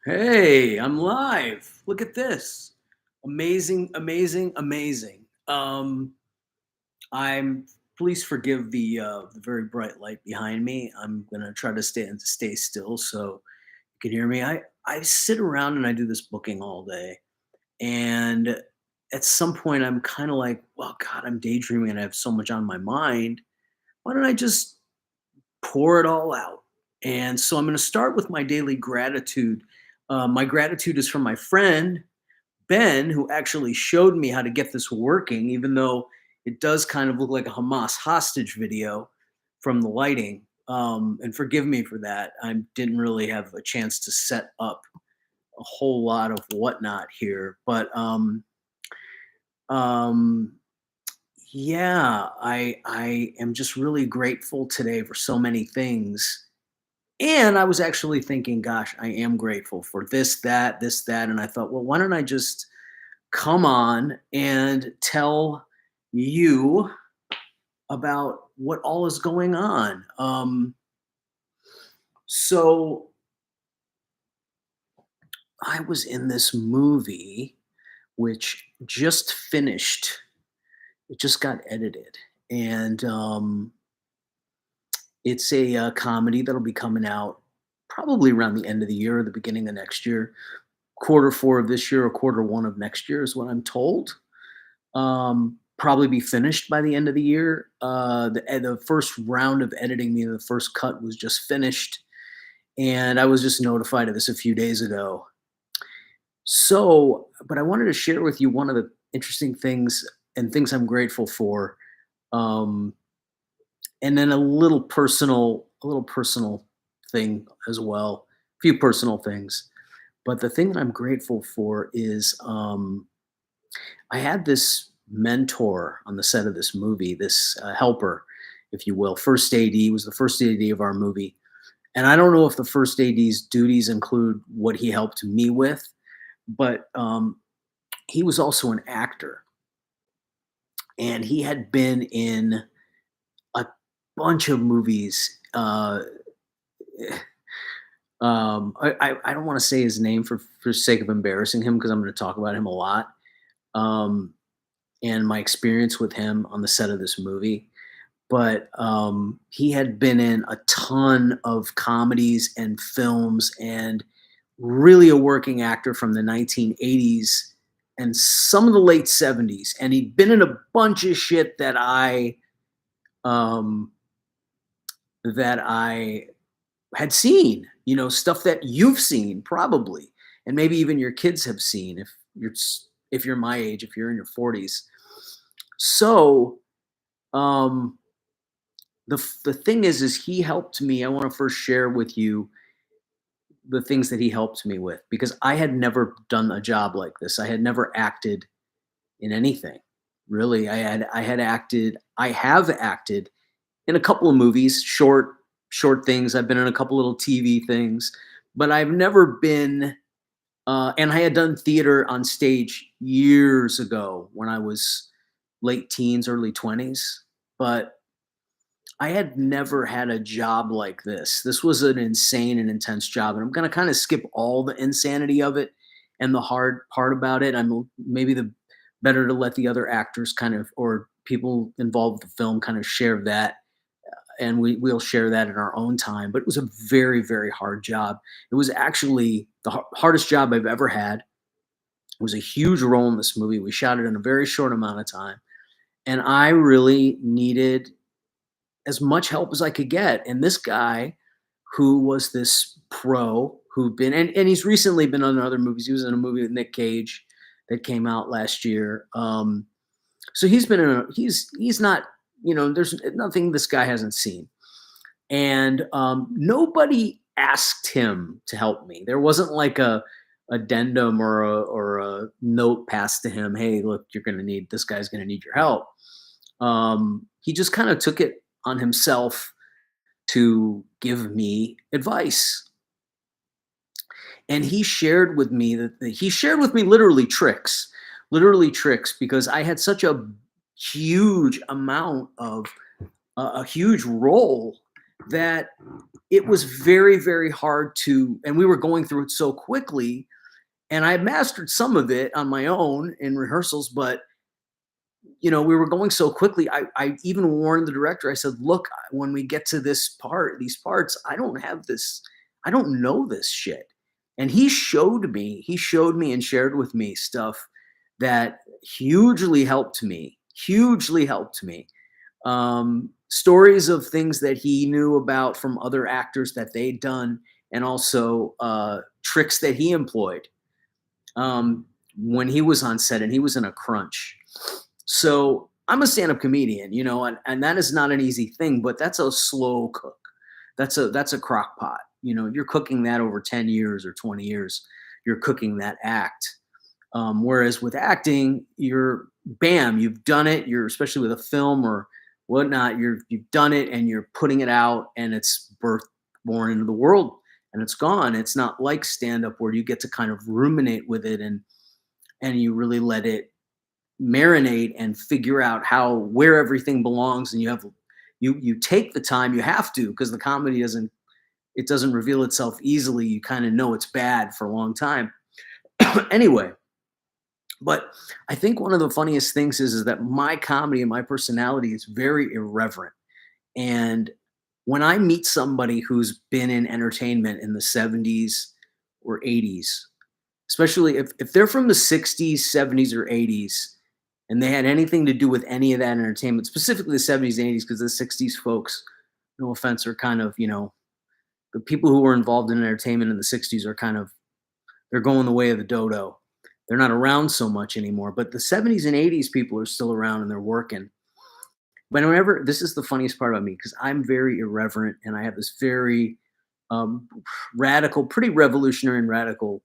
Hey, I'm live. Look at this. Amazing, amazing, amazing. I'm please forgive the very bright light behind me. I'm gonna try to stay still so you can hear me. I sit around and I do this booking all day. And at some point I'm kind of like, well, God, I'm daydreaming and I have so much on my mind. Why don't I just pour it all out? And so I'm gonna start with my daily gratitude. My gratitude is from my friend Ben, who actually showed me how to get this working, even though it does kind of look like a Hamas hostage video from the lighting. And forgive me for that. I didn't really have a chance to set up a whole lot of whatnot here, but um, yeah, I am just really grateful today for so many things. And I was actually thinking, gosh, I am grateful for this, that. And I thought, well, why don't I just come on and tell you about what all is going on. So I was in this movie which just finished. It just got edited, and it's a comedy that'll be coming out probably around the end of the year or the beginning of next year. Quarter four of this year or quarter one of next year is what I'm told. Probably be finished by the end of the year. The first round of editing, the first cut was just finished, and I was just notified of this a few days ago. So, but I wanted to share with you one of the interesting things and things I'm grateful for, um, and then a little personal thing as well. A few personal things, but the thing that I'm grateful for is I had this mentor on the set of this movie, this helper, if you will. First AD was the first AD of our movie. And I don't know if the first AD's duties include what he helped me with, but he was also an actor. And he had been in a bunch of movies. I don't want to say his name for sake of embarrassing him because I'm going to talk about him a lot. Um, and my experience with him on the set of this movie. But he had been in a ton of comedies and films and really a working actor from the 1980s and some of the late 70s. And he'd been in a bunch of shit um, that I had seen, stuff that you've seen probably, and maybe even your kids have seen if you're my age, if you're in your 40s. So um, the thing is he helped me. I want to first share with you the things that he helped me with because I had never done a job like this. I had never acted in anything. Really, I have acted in a couple of movies, short things. I've been in a couple little TV things, but I've never been and I had done theater on stage years ago when I was late teens, early 20s, but I had never had a job like this. This was an insane and intense job, and I'm gonna kind of skip all the insanity of it and the hard part about it. I'm maybe the better to let the other actors kind of or people involved with the film kind of share that, and we'll share that in our own time. But it was a very very hard job. It was actually the hardest job I've ever had. It was a huge role in this movie. We shot it in a very short amount of time, and I really needed as much help as I could get. And this guy, who was this pro, who'd been and he's recently been on other movies. He was in a movie with Nick Cage that came out last year. So he's been in he's not, there's nothing this guy hasn't seen. And nobody asked him to help me. There wasn't like a addendum or a note passed to him. Hey, look, this guy's gonna need your help. He just kind of took it on himself to give me advice. And he shared with me literally tricks, because I had such a huge amount of a huge role that it was very, very hard to, and we were going through it so quickly. And I had mastered some of it on my own in rehearsals, but we were going so quickly. I even warned the director. I said, "Look, when we get to these parts, I don't have this. I don't know this shit." And he showed me. He showed me and shared with me stuff that hugely helped me. Hugely helped me. Stories of things that he knew about from other actors that they'd done, and also tricks that he employed when he was on set and he was in a crunch. So I'm a stand-up comedian, and that is not an easy thing, but that's a slow cook. That's a crock pot. You're cooking that over 10 years or 20 years. You're cooking that act. Whereas with acting, you're bam, you've done it. You're especially with a film or whatnot. You've done it and you're putting it out, and it's born into the world, and it's gone. It's not like stand-up where you get to kind of ruminate with it and you really let it marinate and figure out where everything belongs, and you take the time. You have to, because the comedy doesn't reveal itself easily. You kind of know it's bad for a long time. Anyway, but I think one of the funniest things is that my comedy and my personality is very irreverent. And when I meet somebody who's been in entertainment in the 70s or 80s, especially if they're from the 60s, 70s, or 80s, and they had anything to do with any of that entertainment, specifically the 70s and 80s, because the 60s folks, no offense, are kind of, the people who were involved in entertainment in the 60s are kind of, they're going the way of the dodo. They're not around so much anymore. But the 70s and 80s people are still around and they're working. But whenever, this is the funniest part about me, because I'm very irreverent and I have this very um, radical, pretty revolutionary and radical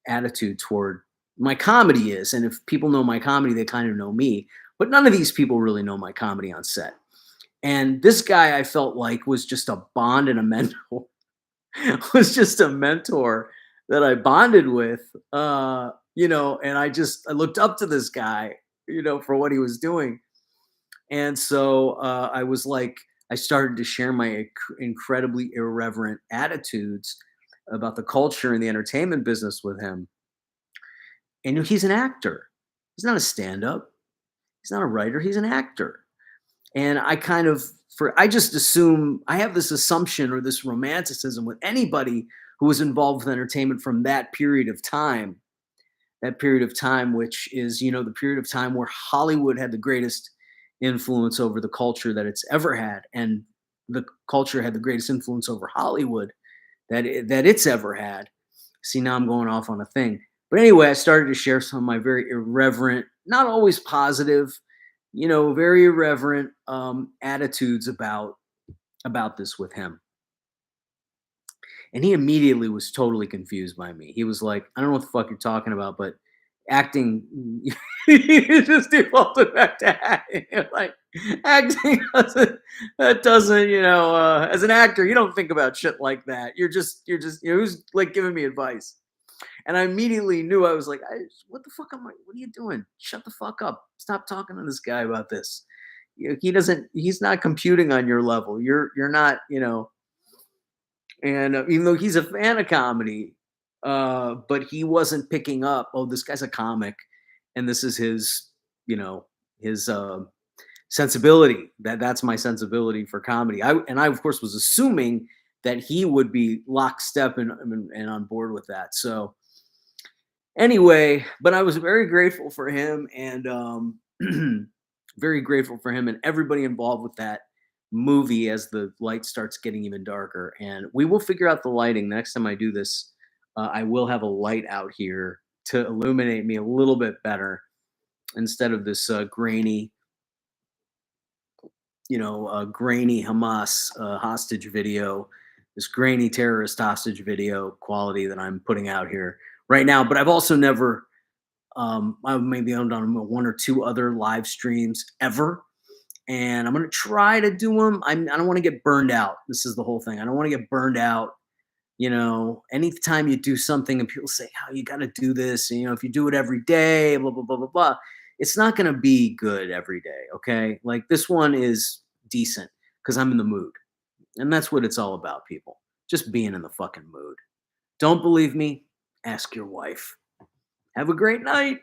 attitude toward my comedy is. And if people know my comedy, they kind of know me. But none of these people really know my comedy on set. And this guy I felt like was just a bond and a mentor. Was just a mentor that I bonded with. And I looked up to this guy, for what he was doing. And so I was like, I started to share my incredibly irreverent attitudes about the culture and the entertainment business with him. And he's an actor. He's not a stand-up. He's not a writer. He's an actor. And I just assume, I have this assumption or this romanticism with anybody who was involved with entertainment from that period of time, which is, the period of time where Hollywood had the greatest influence over the culture that it's ever had. And the culture had the greatest influence over Hollywood that it's ever had. See, now I'm going off on a thing. But anyway, I started to share some of my very irreverent, not always positive, very irreverent attitudes about this with him. And he immediately was totally confused by me. He was like, "I don't know what the fuck you're talking about, but acting," he just defaulted back to acting. Like, acting doesn't, as an actor, you don't think about shit like that. You're just, who's like giving me advice? And I immediately knew. I was like, "What the fuck am I? What are you doing? Shut the fuck up! Stop talking to this guy about this. He doesn't. He's not computing on your level. You're not. And even though he's a fan of comedy, but he wasn't picking up. Oh, this guy's a comic, and this is his sensibility. That's my sensibility for comedy. I of course was assuming that he would be lockstep and on board with that. So anyway, but I was very grateful for him, and very grateful for him and everybody involved with that movie as the light starts getting even darker. And we will figure out the lighting next time I do this. I will have a light out here to illuminate me a little bit better instead of this grainy Hamas hostage video, this grainy terrorist hostage video quality that I'm putting out here right now. But I've also never, I've maybe owned on one or two other live streams ever. And I'm going to try to do them. I don't want to get burned out. This is the whole thing. I don't want to get burned out. Anytime you do something and people say, "How you got to do this," and, if you do it every day, blah, blah, blah, blah, blah, it's not going to be good every day. Okay. Like, this one is decent because I'm in the mood. And that's what it's all about, people. Just being in the fucking mood. Don't believe me? Ask your wife. Have a great night.